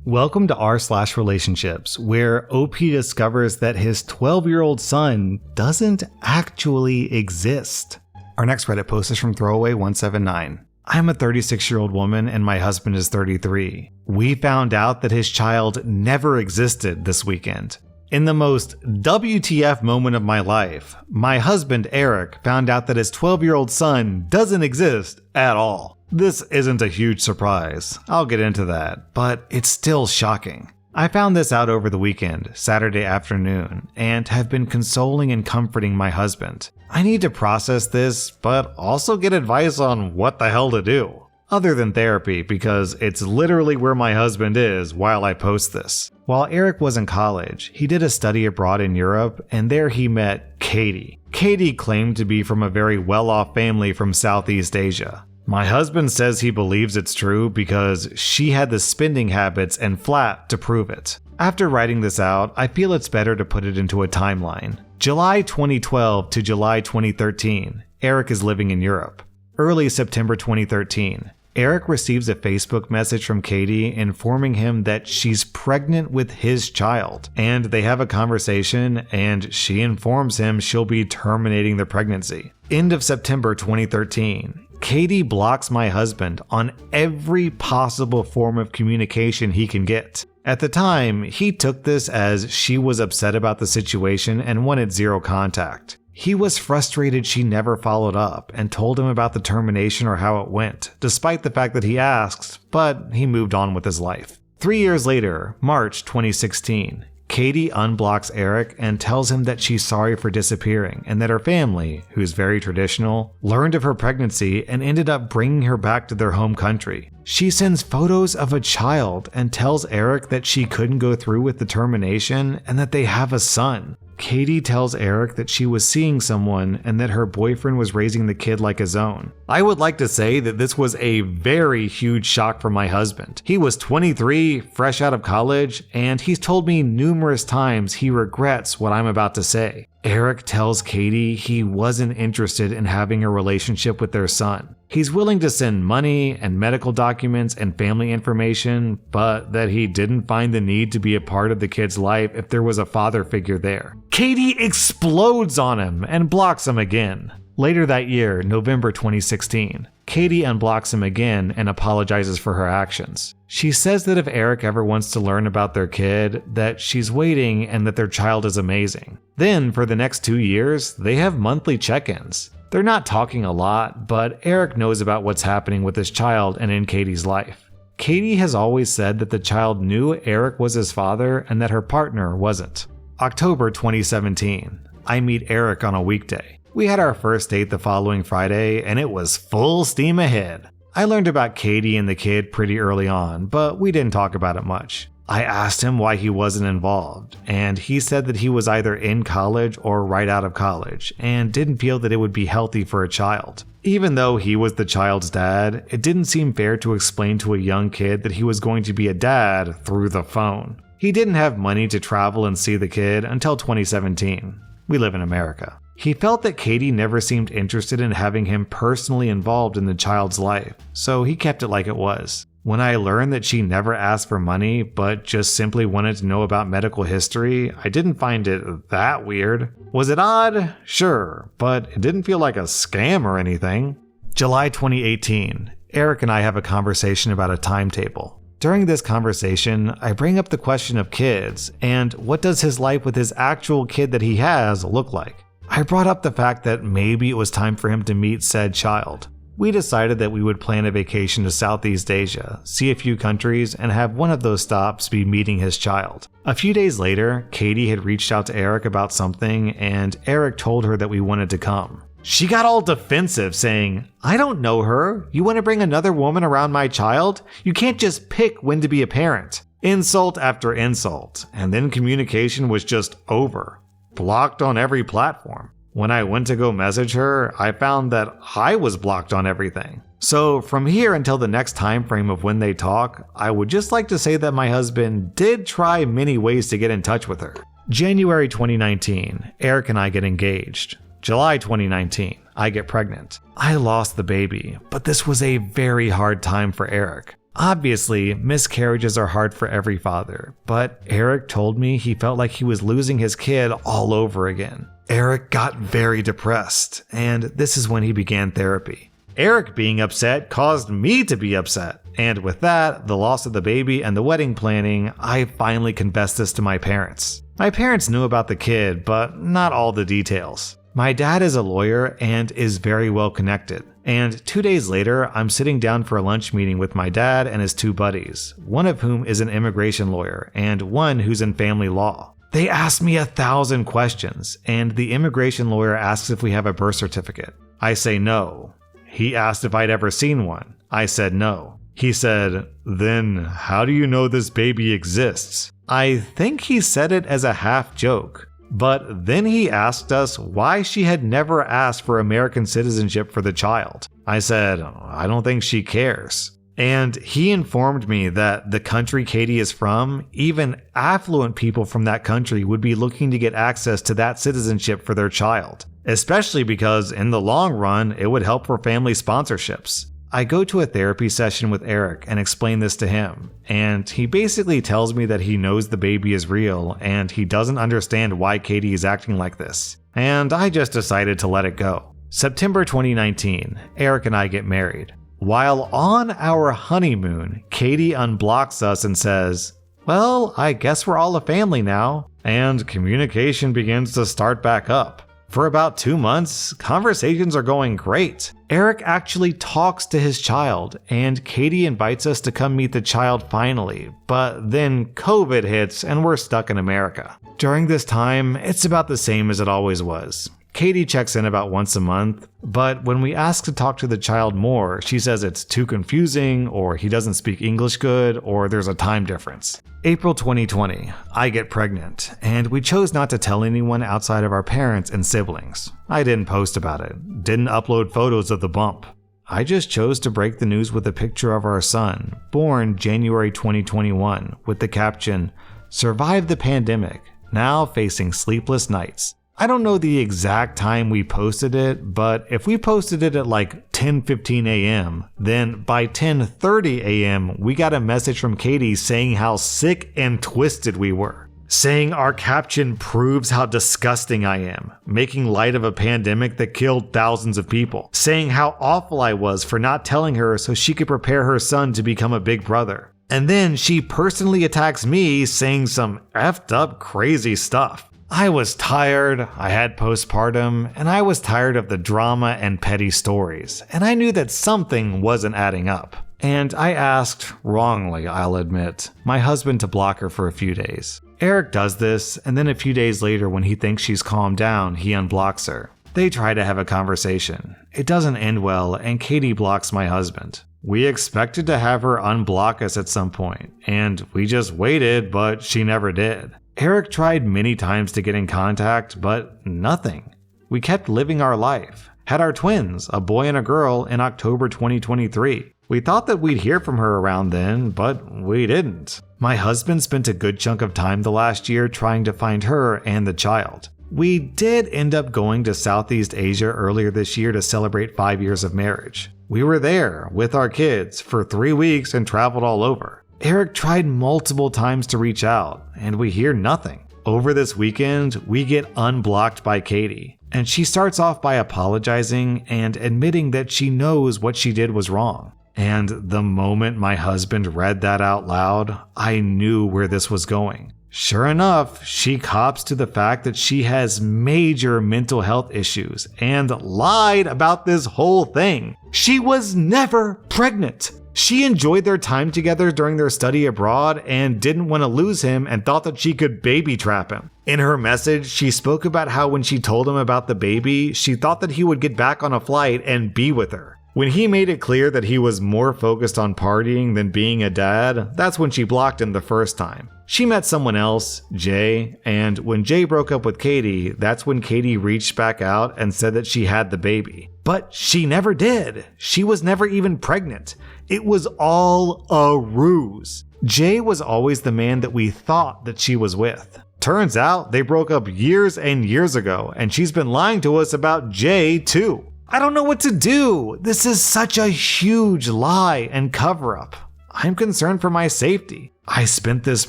Welcome to rSlash Relationships, where OP discovers that his 12-year-old son doesn't actually exist. Our next Reddit post is from Throwaway179. I'm a 36-year-old woman and my husband is 33. We found out that his child never existed this weekend. In the most WTF moment of my life, my husband Eric found out that his 12-year-old son doesn't exist at all. This isn't a huge surprise, I'll get into that, but it's still shocking. I found this out over the weekend, Saturday afternoon, and have been consoling and comforting my husband. I need to process this, but also get advice on what the hell to do. Other than therapy, because it's literally where my husband is while I post this. While Eric was in college, he did a study abroad in Europe, and there he met Katie. Katie claimed to be from a very well-off family from Southeast Asia. My husband says he believes it's true because she had the spending habits and flat to prove it. After writing this out, I feel it's better to put it into a timeline. July 2012 to July 2013, Eric is living in Europe. Early September 2013, Eric receives a Facebook message from Katie informing him that she's pregnant with his child, and they have a conversation and she informs him she'll be terminating the pregnancy. End of September 2013, Katie blocks my husband on every possible form of communication he can get. At the time, he took this as she was upset about the situation and wanted zero contact. He was frustrated she never followed up and told him about the termination or how it went, despite the fact that he asked, but he moved on with his life. 3 years later, March 2016, Katie unblocks Eric and tells him that she's sorry for disappearing and that her family, who's very traditional, learned of her pregnancy and ended up bringing her back to their home country. She sends photos of a child and tells Eric that she couldn't go through with the termination and that they have a son. Katie tells Eric that she was seeing someone and that her boyfriend was raising the kid like his own. I would like to say that this was a very huge shock for my husband. He was 23, fresh out of college, and he's told me numerous times he regrets what I'm about to say. Eric tells Katie he wasn't interested in having a relationship with their son. He's willing to send money and medical documents and family information, but that he didn't find the need to be a part of the kid's life if there was a father figure there. Katie explodes on him and blocks him again. Later that year, November 2016, Katie unblocks him again and apologizes for her actions. She says that if Eric ever wants to learn about their kid, that she's waiting and that their child is amazing. Then, for the next 2 years, they have monthly check-ins. They're not talking a lot, but Eric knows about what's happening with his child and in Katie's life. Katie has always said that the child knew Eric was his father and that her partner wasn't. October 2017, I meet Eric on a weekday. We had our first date the following Friday, and it was full steam ahead. I learned about Katie and the kid pretty early on, but we didn't talk about it much. I asked him why he wasn't involved, and he said that he was either in college or right out of college, and didn't feel that it would be healthy for a child. Even though he was the child's dad, it didn't seem fair to explain to a young kid that he was going to be a dad through the phone. He didn't have money to travel and see the kid until 2017. We live in America. He felt that Katie never seemed interested in having him personally involved in the child's life, so he kept it like it was. When I learned that she never asked for money, but just simply wanted to know about medical history, I didn't find it that weird. Was it odd? Sure, but it didn't feel like a scam or anything. July 2018, Eric and I have a conversation about a timetable. During this conversation, I bring up the question of kids, and what does his life with his actual kid that he has look like? I brought up the fact that maybe it was time for him to meet said child. We decided that we would plan a vacation to Southeast Asia, see a few countries, and have one of those stops be meeting his child. A few days later, Katie had reached out to Eric about something, and Eric told her that we wanted to come. She got all defensive, saying, "I don't know her. You want to bring another woman around my child? You can't just pick when to be a parent." Insult after insult, and then communication was just over. Blocked on every platform. When I went to go message her, I found that I was blocked on everything. So from here until the next time frame of when they talk, I would just like to say that my husband did try many ways to get in touch with her. January 2019, Eric and I get engaged. July 2019, I get pregnant. I lost the baby, but this was a very hard time for Eric. Obviously, miscarriages are hard for every father, but Eric told me he felt like he was losing his kid all over again. Eric got very depressed, and this is when he began therapy. Eric being upset caused me to be upset, and with that, the loss of the baby and the wedding planning, I finally confessed this to my parents. My parents knew about the kid, but not all the details. My dad is a lawyer and is very well connected. And 2 days later, I'm sitting down for a lunch meeting with my dad and his two buddies, one of whom is an immigration lawyer and one who's in family law. They asked me 1,000 questions, and the immigration lawyer asks if we have a birth certificate. I say no. He asked if I'd ever seen one. I said no. He said, "Then how do you know this baby exists?" I think he said it as a half joke. But then he asked us why she had never asked for American citizenship for the child. I said, "I don't think she cares." And he informed me that the country Katie is from, even affluent people from that country would be looking to get access to that citizenship for their child, especially because in the long run, it would help for family sponsorships. I go to a therapy session with Eric and explain this to him, and he basically tells me that he knows the baby is real and he doesn't understand why Katie is acting like this. And I just decided to let it go. September 2019, Eric and I get married. While on our honeymoon, Katie unblocks us and says, "Well, I guess we're all a family now," and communication begins to start back up. For about 2 months, conversations are going great. Eric actually talks to his child, and Katie invites us to come meet the child finally, but then COVID hits and we're stuck in America. During this time, it's about the same as it always was. Katie checks in about once a month, but when we ask to talk to the child more, she says it's too confusing, or he doesn't speak English good, or there's a time difference. April 2020, I get pregnant, and we chose not to tell anyone outside of our parents and siblings. I didn't post about it, didn't upload photos of the bump. I just chose to break the news with a picture of our son, born January 2021, with the caption, "Survived the pandemic, now facing sleepless nights." I don't know the exact time we posted it, but if we posted it at like 10:15 a.m., then by 10:30 a.m., we got a message from Katie saying how sick and twisted we were, saying our caption proves how disgusting I am, making light of a pandemic that killed thousands of people, saying how awful I was for not telling her so she could prepare her son to become a big brother. And then she personally attacks me saying some effed up crazy stuff. I was tired, I had postpartum, and I was tired of the drama and petty stories, and I knew that something wasn't adding up. And I asked, wrongly I'll admit, my husband to block her for a few days. Eric does this, and then a few days later when he thinks she's calmed down, he unblocks her. They try to have a conversation. It doesn't end well, and Katie blocks my husband. We expected to have her unblock us at some point, and we just waited, but she never did. Eric tried many times to get in contact, but nothing. We kept living our life. Had our twins, a boy and a girl, in October 2023. We thought that we'd hear from her around then, but we didn't. My husband spent a good chunk of time the last year trying to find her and the child. We did end up going to Southeast Asia earlier this year to celebrate 5 years of marriage. We were there with our kids for 3 weeks and traveled all over. Eric tried multiple times to reach out, and we hear nothing. Over this weekend, we get unblocked by Katie, and she starts off by apologizing and admitting that she knows what she did was wrong. And the moment my husband read that out loud, I knew where this was going. Sure enough, she cops to the fact that she has major mental health issues and lied about this whole thing. She was never pregnant. She enjoyed their time together during their study abroad and didn't want to lose him and thought that she could baby trap him. In her message, she spoke about how when she told him about the baby, she thought that he would get back on a flight and be with her. When he made it clear that he was more focused on partying than being a dad, that's when she blocked him the first time. She met someone else, Jay, and when Jay broke up with Katie, that's when Katie reached back out and said that she had the baby. But she never did. She was never even pregnant. It was all a ruse. Jay was always the man that we thought that she was with. Turns out they broke up years and years ago, and she's been lying to us about Jay too. I don't know what to do. This is such a huge lie and cover-up. I'm concerned for my safety. I spent this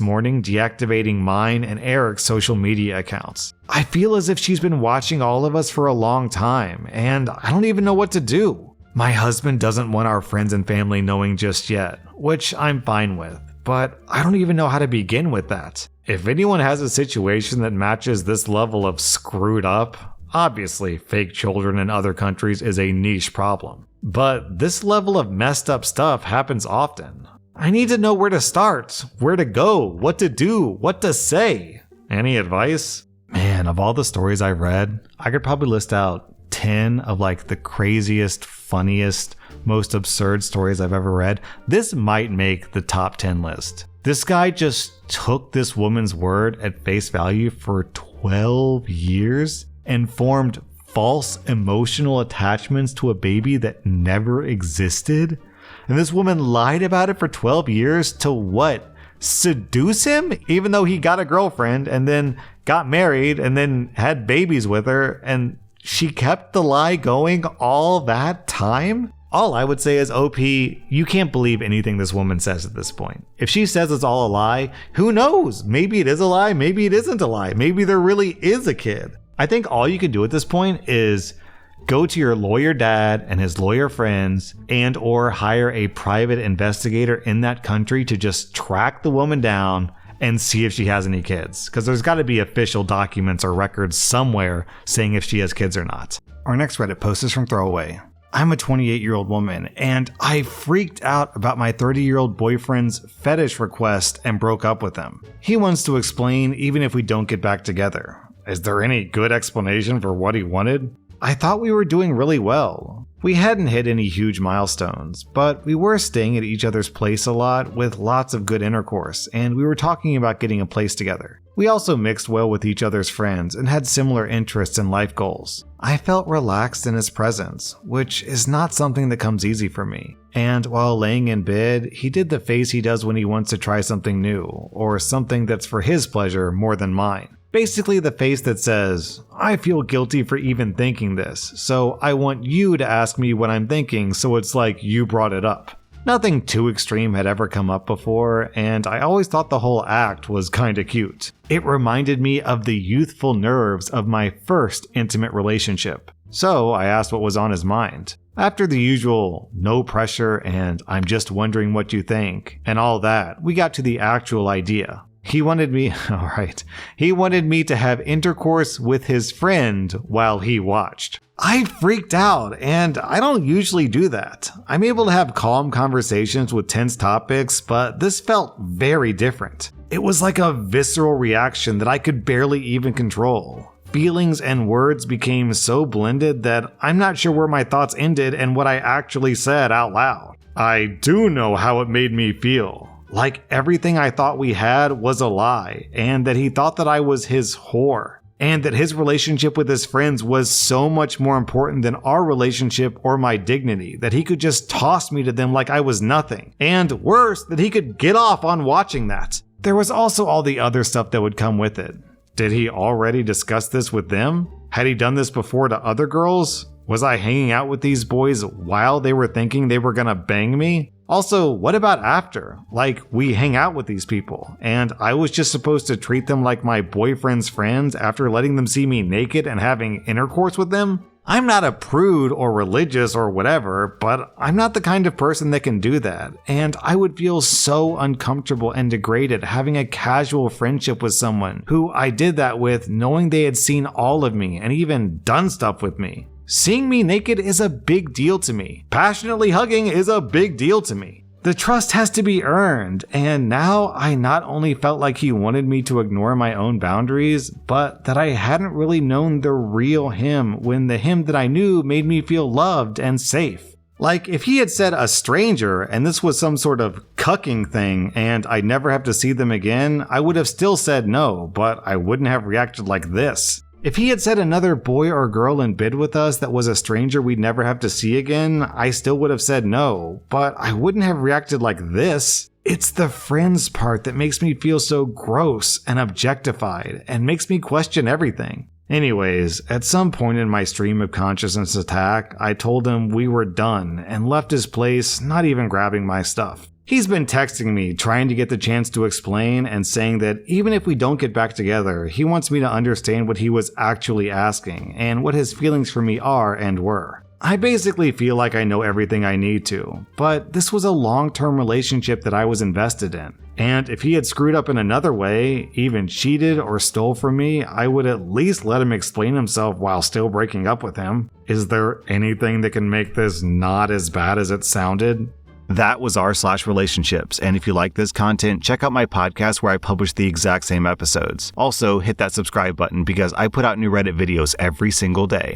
morning deactivating mine and Eric's social media accounts. I feel as if she's been watching all of us for a long time, and I don't even know what to do. My husband doesn't want our friends and family knowing just yet, which I'm fine with, but I don't even know how to begin with that. If anyone has a situation that matches this level of screwed up, obviously fake children in other countries is a niche problem. But this level of messed up stuff happens often. I need to know where to start, where to go, what to do, what to say. Any advice? Man, of all the stories I've read, I could probably list out 10 of like the craziest, funniest, most absurd stories I've ever read. This might make the top 10 list. This guy just took this woman's word at face value for 12 years and formed false emotional attachments to a baby that never existed. And this woman lied about it for 12 years to what? Seduce him? Even though he got a girlfriend and then got married and then had babies with her, and she kept the lie going all that time? All I would say is, OP, you can't believe anything this woman says at this point. If she says it's all a lie, who knows? Maybe it is a lie, maybe it isn't a lie. Maybe there really is a kid. I think all you can do at this point is go to your lawyer dad and his lawyer friends and or hire a private investigator in that country to just track the woman down and see if she has any kids. Because there's got to be official documents or records somewhere saying if she has kids or not. Our next Reddit post is from Throwaway. I'm a 28-year-old woman, and I freaked out about my 30-year-old boyfriend's fetish request and broke up with him. He wants to explain even if we don't get back together. Is there any good explanation for what he wanted? I thought we were doing really well. We hadn't hit any huge milestones, but we were staying at each other's place a lot with lots of good intercourse, and we were talking about getting a place together. We also mixed well with each other's friends and had similar interests and life goals. I felt relaxed in his presence, which is not something that comes easy for me. And while laying in bed, he did the face he does when he wants to try something new, or something that's for his pleasure more than mine. Basically the face that says, I feel guilty for even thinking this, so I want you to ask me what I'm thinking so it's like you brought it up. Nothing too extreme had ever come up before, and I always thought the whole act was kinda cute. It reminded me of the youthful nerves of my first intimate relationship. So I asked what was on his mind. After the usual no pressure and I'm just wondering what you think and all that, we got to the actual idea. He wanted me to have intercourse with his friend while he watched. I freaked out, and I don't usually do that. I'm able to have calm conversations with tense topics, but this felt very different. It was like a visceral reaction that I could barely even control. Feelings and words became so blended that I'm not sure where my thoughts ended and what I actually said out loud. I do know how it made me feel. Like everything I thought we had was a lie, and that he thought that I was his whore, and that his relationship with his friends was so much more important than our relationship or my dignity, that he could just toss me to them like I was nothing, and worse, that he could get off on watching that. There was also all the other stuff that would come with it. Did he already discuss this with them? Had he done this before to other girls? Was I hanging out with these boys while they were thinking they were gonna bang me? Also, what about after? Like, we hang out with these people, and I was just supposed to treat them like my boyfriend's friends after letting them see me naked and having intercourse with them? I'm not a prude or religious or whatever, but I'm not the kind of person that can do that, and I would feel so uncomfortable and degraded having a casual friendship with someone who I did that with knowing they had seen all of me and even done stuff with me. Seeing me naked is a big deal to me. Passionately hugging is a big deal to me. The trust has to be earned, and now I not only felt like he wanted me to ignore my own boundaries, but that I hadn't really known the real him when the him that I knew made me feel loved and safe. Like, if he had said a stranger and this was some sort of cucking thing and I'd never have to see them again, I would have still said no, but I wouldn't have reacted like this. If he had said another boy or girl in bed with us that was a stranger we'd never have to see again, I still would have said no, but I wouldn't have reacted like this. It's the friends part that makes me feel so gross and objectified and makes me question everything. Anyways, at some point in my stream of consciousness attack, I told him we were done and left his place, not even grabbing my stuff. He's been texting me, trying to get the chance to explain and saying that even if we don't get back together, he wants me to understand what he was actually asking and what his feelings for me are and were. I basically feel like I know everything I need to, but this was a long-term relationship that I was invested in. And if he had screwed up in another way, even cheated or stole from me, I would at least let him explain himself while still breaking up with him. Is there anything that can make this not as bad as it sounded? That was r/relationships, and if you like this content, check out my podcast where I publish the exact same episodes. Also, hit that subscribe button because I put out new Reddit videos every single day.